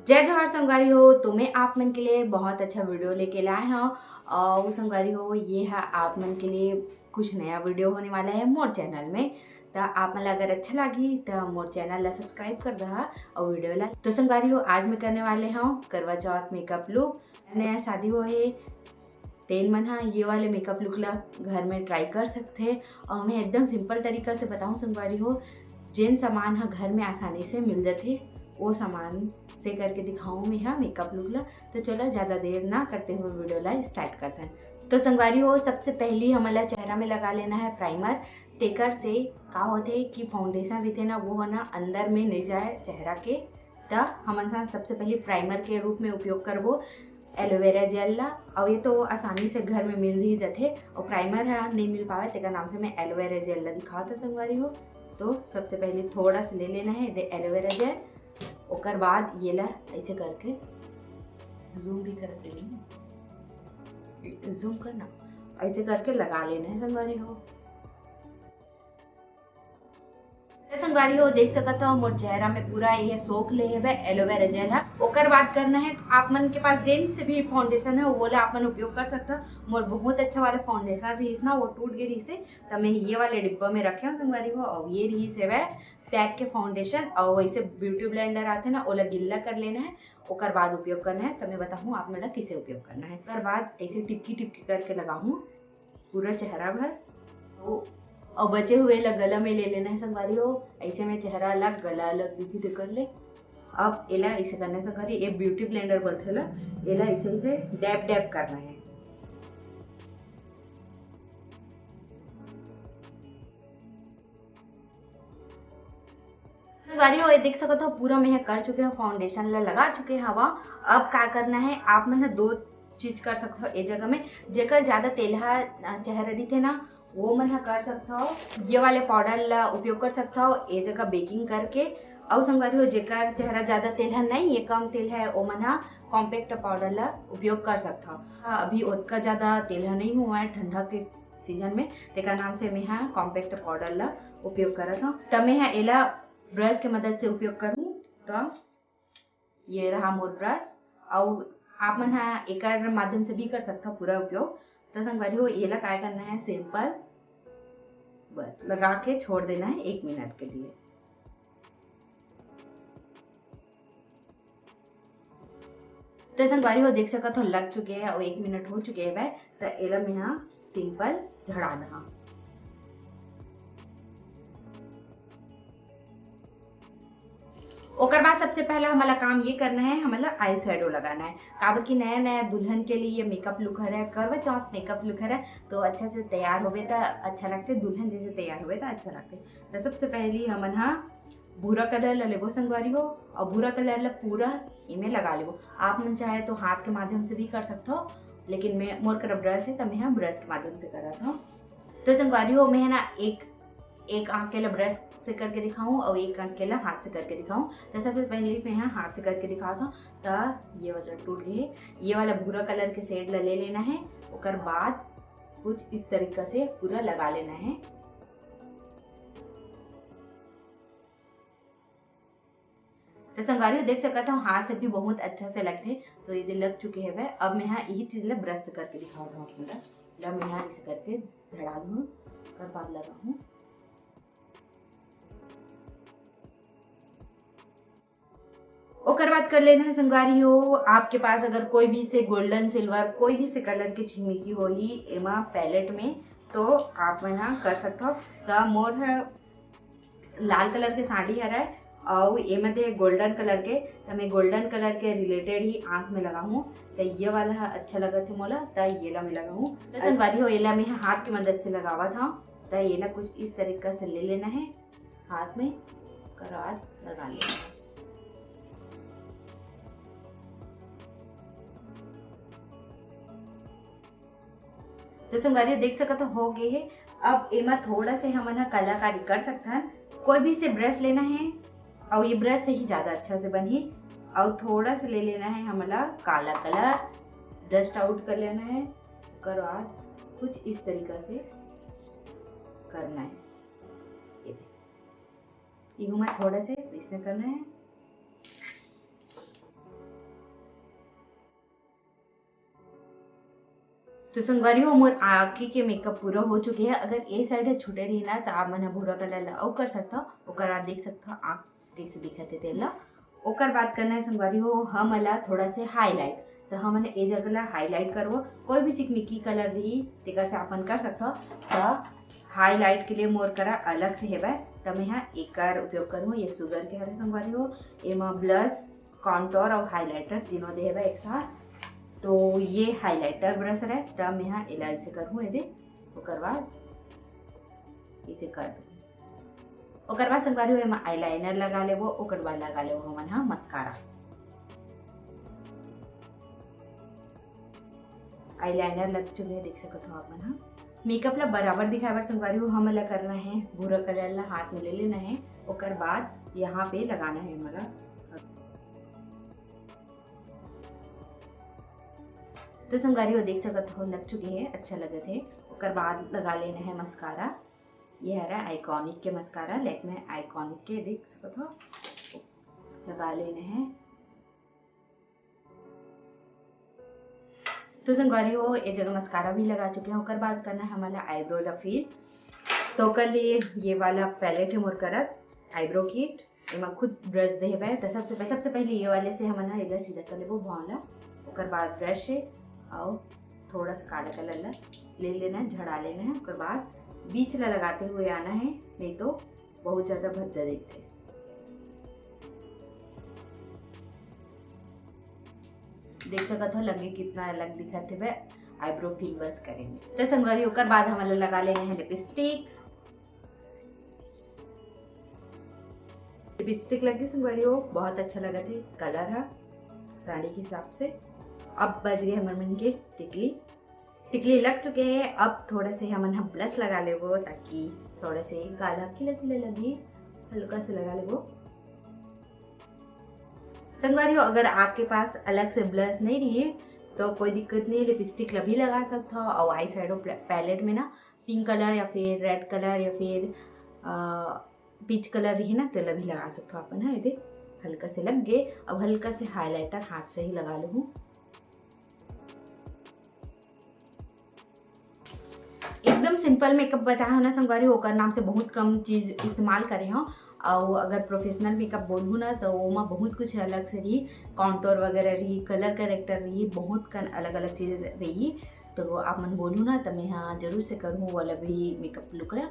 जय जोहार संगवारी हो। तो मैं आप मन के लिए बहुत अच्छा वीडियो लेके लाए हूँ और संगवारी हो ये है आप मन के लिए कुछ नया वीडियो होने वाला है मोर चैनल में। तो आप मन अगर अच्छा लगी तो मोर चैनल ला सब्सक्राइब कर दहा और वीडियो ला। तो संगवारी हो आज मैं करने वाले हूँ करवा चौथ मेकअप लुक। नया शादी हो है तेन मन हाँ ये वाले मेकअप लुक ला घर में ट्राई कर सकते हैं और मैं एकदम सिंपल तरीका से बताऊँ संगवारी हो जिन सामान हाँ घर में आसानी से मिल जाते वो सामान से करके दिखाऊँ मैं हाँ मेकअप लुक ला। तो चलो ज़्यादा देर ना करते हुए वीडियो ला स्टार्ट करते हैं। तो संगवारी हो सबसे पहली हमारा चेहरा में लगा लेना है प्राइमर। तेकर से का होते कि फाउंडेशन रहते ना वो है ना अंदर में नहीं जाए चेहरा के। तो हमारे सबसे पहले प्राइमर के रूप में उपयोग करबो एलोवेरा जेल ला। और ये तो आसानी से घर में मिल ही जाते और प्राइमर है नहीं मिल पावे तेका नाम से मैं एलोवेरा जेल ला दिखाओ तो संगवारी हो। तो सबसे पहले थोड़ा सा ले लेना है एलोवेरा जेल। ओकर बाद ये ला ऐसे करके जूम भी कर देना जूम करना ऐसे करके लगा लेना है संगवारी हो। संगवारी हो देख सकत हो मोर चेहरा में पूरा ये सोख ले है एलोवेरा जेल है। ओकर बात करना है आप मन के पास जेन से भी फाउंडेशन है वो वाला आप मन उपयोग कर सकता। मोर बहुत अच्छा वाला फाउंडेशन रही ना वो टूट गई रही से तो मैं ये वाले डिब्बा में रखे हूँ संगवारी हो। और ये रही से वह पैक के फाउंडेशन और वैसे ब्यूटी ब्लेंडर आते ना ओला गिल्ला कर लेना है। ओकर बाद उपयोग करना है तो मैं बताऊँ आप मेरा किसे उपयोग करना है। ओकर बाद ऐसे टिपकी टिपकी करके लगाऊँ पूरा चेहरा भर और बचे हुए लग गला में ले लेना है संगवारी हो। ऐसे में चेहरा अलग गला अलग दिखी तो कर ले। अब एला ऐसे करने संगवारी ये ब्यूटी ब्लेंडर बोलते ला एला ऐसे से डैप डैप करना है। संगवारी हो ये देख सकते हो पूरा मैं कर चुके हैं फाउंडेशन ला लगा चुके हैं हवा। अब क्या करना है आप मन दो चीज कर सकते हो ए जगह में जेकर ज्यादा तेलहा चेहरा दिखे ना वो मन कर सकता हो ये वाले पाउडर ला उपयोग कर सकता हो ए जगह बेकिंग करके। और संगवारी हो जेकर चेहरा ज्यादा तेलहा नहीं ये कम तेल है वो मन कॉम्पैक्ट पाउडर ला उपयोग कर सकता हो। अभी उतना ज्यादा तेलहा नहीं हुआ है ठंडा के सीजन में तेका नाम से मैं यहाँ कॉम्पैक्ट पाउडर ला उपयोग करत हूँ। तब मैं यहाँ एला ब्रश के मदद से उपयोग करूँ तो ये रहा मोर ब्रश। और आप मन एक माध्यम से भी कर सकता पूरा उपयोग। तो संगवारी हो ये ला क्या करना है सिंपल बस लगा के छोड़ देना है 1 मिनट के लिए। तो संगवारी हो देख सकत हो लग चुके हैं और 1 मिनट हो चुके हैं तो एला मैं यहाँ सिंपल झड़ा दहा। ओकर बाद सबसे पहला हमारा काम ये करना है हमारा आई शेडो लगाना है। काबर की नया नया दुल्हन के लिए मेकअप लुक है करवा चौथ मेकअप लुक है तो अच्छा से तैयार होवे तो अच्छा लगते दुल्हन जैसे तैयार होवे तो अच्छा लगते। तो सबसे पहले हमन हाँ भूरा कलर ला लेबो संगवारी हो और भूरा कलर ला पूरा इमे लगा लेबो। आप मन चाहे तो हाथ के माध्यम से भी कर सकते हो लेकिन मैं मोर कर ब्रश है तो मैं ब्रश के माध्यम से कर रहा था। तो संगवारी हो मैं है ना एक आंख के ब्रश से करके दिखाऊं और एक आंख के हाथ से करके दिखाऊं। तो सबसे पहले मैं यहाँ हाथ से करके दिखाता हूँ। तो ये वाला टूट गई ये वाला भूरा कलर के शेड ले लेना है। ओकर बाद कुछ इस तरीका से पूरा लगा लेना है। तो संगवारी देख सकता हूँ हाथ से भी बहुत अच्छा से लगते तो ये लग चुके हैं वह। अब मैं यहाँ यही चीज ला ब्रश से करके दिखाता हूँ अपना मैं यहाँ इसे करके झड़ा दूँ कर बाद लगा हूँ। ओकर बात कर लेना है संगवारी हो आपके पास अगर कोई भी से गोल्डन सिल्वर कोई भी से कलर के छिमिकी हो ही एमा पैलेट में तो आप यहाँ कर सकते हो। तो मोर लाल कलर के साड़ी हरा है और ये मध्य गोल्डन कलर के तो मैं गोल्डन कलर के रिलेटेड ही आंख में लगा हूँ। तो ये वाला अच्छा लगा थे मोला तो ये ला मैं लगा हूँ। तो संगवारी हो ये ला मैं हाथ की मदद से लगावा था। तो ये ला कुछ इस तरीका से ले लेना है हाथ में करार लगा लेना है। तो संगवारी देख सकते हो गए है। अब एमा थोड़ा से हम कलाकारी कर सकते हैं। कोई भी से ब्रश लेना है और ये ब्रश से ही ज्यादा अच्छा से बनी और थोड़ा सा ले लेना है हमारा काला कलर डस्ट आउट कर लेना है। उसके बाद कुछ इस तरीका से करना है ये में थोड़ा से इसमें करना है। तो संगवारी हो मोर आँखी के मेकअप पूरा हो चुके हैं। अगर ए साइड छूटे रही ना तो आप मन भूरा कलर ला अउ कर सकता। ओकर बाद देख सकता आँख कैसे दिखत है तेला। ओकर बात करना है संगवारी हो हमला थोड़ा से हाईलाइट, तो हमने ए जगह ला हाईलाइट करवो। कोई भी चिकमिकी कलर रही तेकर से अपन कर सकता। तो हाईलाइट के लिए मोर करा अलग से हेबे, तो मैं यहाँ एकर उपयोग करूँ। ये सुगर के हरे संगवारी हो, एमा ब्लश, कॉन्टोर और हाईलाइटर तीनों दे हेबे एक साथ। तो ये हाईलाइटर ब्रश है, तब मैं यहाँ इलाज से करूँ ये ओकर बाद इसे कर दूँ। ओकर बाद संगवारी हो एमा आईलाइनर लगा लेबो। ओकर बाद लगा लेबो हमन हा मस्कारा। आईलाइनर लग चुके हैं देख सकते हो आप मन हा। मेकअप ला बराबर दिखाए बर संगवारी हो हमला करना है भूरा कलर ला हाथ में ले लेना है। ओकर बाद यहाँ पे लगाना है हमारा। तो संगवारी हो देख सकते हो लग चुके हैं, अच्छा लगे थे। ओकर बाद लगा लेना है मस्कारा। ये है आइकॉनिक के मस्कारा, लैक्मे आइकॉनिक के देख सकते हो लगा लेने हैं। तो संगवारी हो ये जगह मस्कारा भी लगा चुके हैं। ओकर बाद करना है हमारा आईब्रो ला फिल। तो कर लिए ये वाला पैलेट है मोर करत आईब्रो किट। एमा खुद ब्रश दे हेबे। तो सबसे पहले ये वाले से हमन हा एला सीधा कर लेबो भौला। ओकर बाद ब्रश है और थोड़ा सा काला कलर ला ले लेना है, झड़ा लेना है। ओकर बाद बीच ला लगाते हुए आना है, नहीं तो बहुत ज्यादा भद्दा दिखते। देख सकते हो लगे कितना अलग दिखत है आईब्रो फिल बस करेंगे। तो संगवारी ओकर बाद हमन लगा लेने हैं लिपस्टिक। लिपस्टिक लगी संगवारी हो बहुत अच्छा लगा थे, कलर है साड़ी के हिसाब से। अब बज गए हमन मन के टिकली लग चुके हैं। अब थोड़ा से हमन हम ब्लश लगा लेबो ताकि थोड़ा से काला खिला लगी, हल्का से लगा लेबो। संगवारी हो अगर आपके पास अलग से ब्लश नहीं रही तो कोई दिक्कत नहीं, लिपस्टिक भी लगा सकता हो। और आई शेडो पैलेट में ना पिंक कलर या फिर रेड कलर या फिर पीच कलर रही ना तो भी लगा सकते हो अपन। है ये हल्का से लग गए। अब हल्का से हाईलाइटर हाथ से ही लगा लूँ। एकदम सिंपल मेकअप बताया हो ना संगवारी, ओकर नाम से बहुत कम चीज इस्तेमाल करे हो। और अगर प्रोफेशनल मेकअप बोलूँ ना तो वो में बहुत कुछ अलग से रही, कॉन्टोर वगैरह रही, कलर करेक्टर रही, बहुत अलग अलग चीज़ रही। तो आप मन बोलूँ ना तो मैं हाँ जरूर से करूँ वाला भी मेकअप लुक है।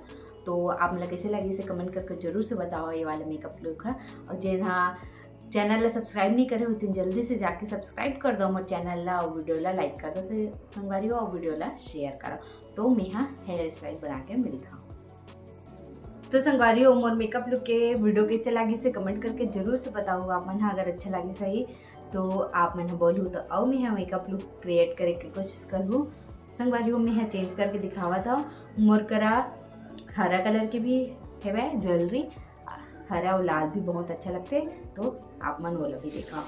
तो आप मतलब कैसे लगे इसे कमेंट करके जरूर से बताओ ये वाला मेकअप लुक है। और जे हाँ चैनल ला सब्सक्राइब नहीं करे होती जल्दी से जाके सब्सक्राइब कर दो हमारे चैनल ला और वीडियो ला लाइक कर दो से संगवारी हो और वीडियो ला शेयर करो। तो मैं हाँ हेयर स्टाइल बना के मैं दिखाऊँ। तो संगवारी हो मोर मेकअप लुक के वीडियो कैसे लगी से कमेंट करके जरूर से बताओ आप मन। अगर अच्छा लगे सही तो आप मैंने बोलूँ तो और मैं यहाँ मेकअप लुक क्रिएट करे की कोशिश करूँ। संगवारी हो मैं यहाँ चेंज करके दिखावा था। मोर करा हरा कलर की भी है ज्वेलरी, हरा और लाल भी बहुत अच्छा लगते, तो आप मन वो भी देखा।